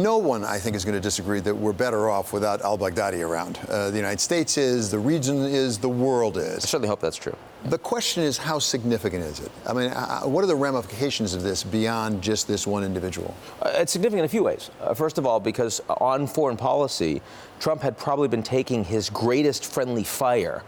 no one, I think, is going to disagree that we're better off without al-Baghdadi around. The United States is, the region is, the world is. I certainly hope that's true. The question is, how significant is it? I mean, what are the ramifications of this beyond just this one individual? It's significant in a few ways. First of all, because on foreign policy, Trump had probably been taking his greatest friendly fire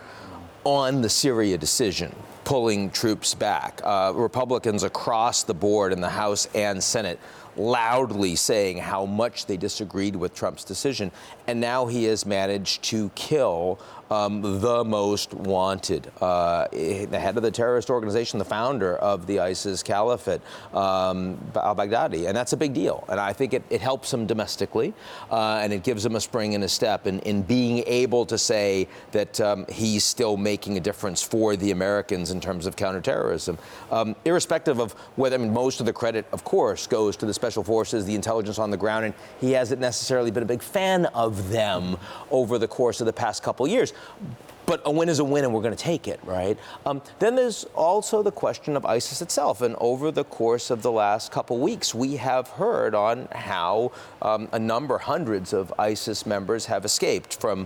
on the Syria decision, pulling troops back. Republicans across the board in the House and Senate loudly saying how much they disagreed with Trump's decision. And now he has managed to kill the most wanted, the head of the terrorist organization, the founder of the ISIS caliphate, al-Baghdadi. And that's a big deal. And I think it helps him domestically, and it gives him a spring in his step in being able to say that he's still making a difference for the Americans in terms of counterterrorism. Irrespective of whether, I mean, most of the credit, of course, goes to the special forces, the intelligence on the ground, and he hasn't necessarily been a big fan of them over the course of the past couple of years. But a win is a win, and we're going to take it, right? Then there's also the question of ISIS itself. And over the course of the last couple weeks, we have heard on how hundreds of ISIS members have escaped from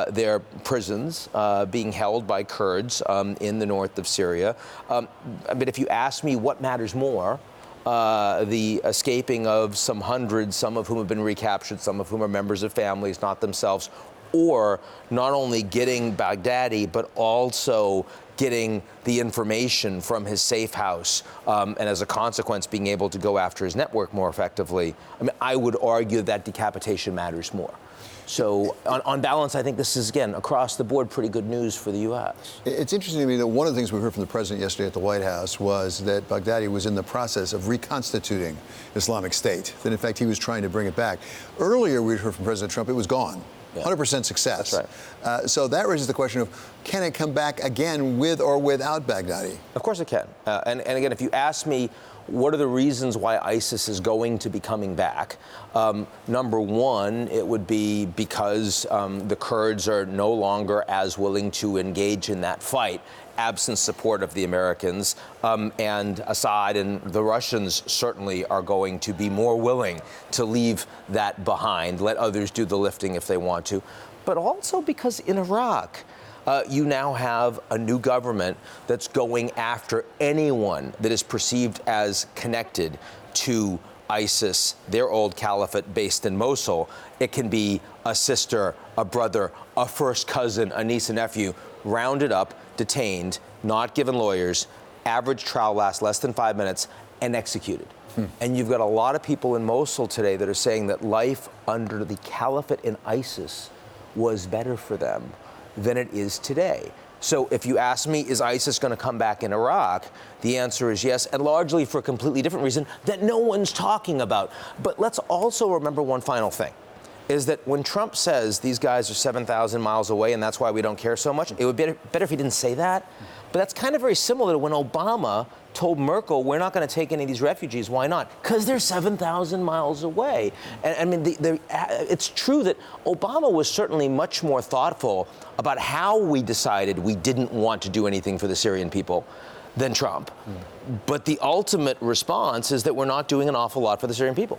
their prisons being held by Kurds in the north of Syria. But if you ask me what matters more, the escaping of some hundreds, some of whom have been recaptured, some of whom are members of families, not themselves, or not only getting Baghdadi, but also getting the information from his safe house, and as a consequence, being able to go after his network more effectively. I mean, I would argue that decapitation matters more. So on balance, I think this is, again, across the board, pretty good news for the U.S. It's interesting to me that one of the things we heard from the president yesterday at the White House was that Baghdadi was in the process of reconstituting Islamic State, that, in fact, he was trying to bring it back. Earlier, we heard from President Trump, it was gone. 100% success. That's right. So that raises the question of, can it come back again with or without Baghdadi? Of course it can. And again, if you ask me, what are the reasons why ISIS is going to be coming back? Number one, it would be because the Kurds are no longer as willing to engage in that fight, absent support of the Americans, and Assad and the Russians certainly are going to be more willing to leave that behind, let others do the lifting if they want to. But also because in Iraq, you now have a new government that's going after anyone that is perceived as connected to ISIS, their old caliphate based in Mosul. It can be a sister, a brother, a first cousin, a niece, a nephew, rounded up, detained, not given lawyers, average trial lasts less than 5 minutes, and executed. And you've got a lot of people in Mosul today that are saying that life under the caliphate in ISIS was better for them than it is today. So if you ask me, is ISIS going to come back in Iraq? The answer is yes, and largely for a completely different reason that no one's talking about. But let's also remember one final thing, is that when Trump says these guys are 7,000 miles away and that's why we don't care so much, it would be better if he didn't say that. But that's kind of very similar to when Obama told Merkel, we're not going to take any of these refugees. Why not? Because they're 7,000 miles away. And I mean, it's true that Obama was certainly much more thoughtful about how we decided we didn't want to do anything for the Syrian people than Trump. But the ultimate response is that we're not doing an awful lot for the Syrian people.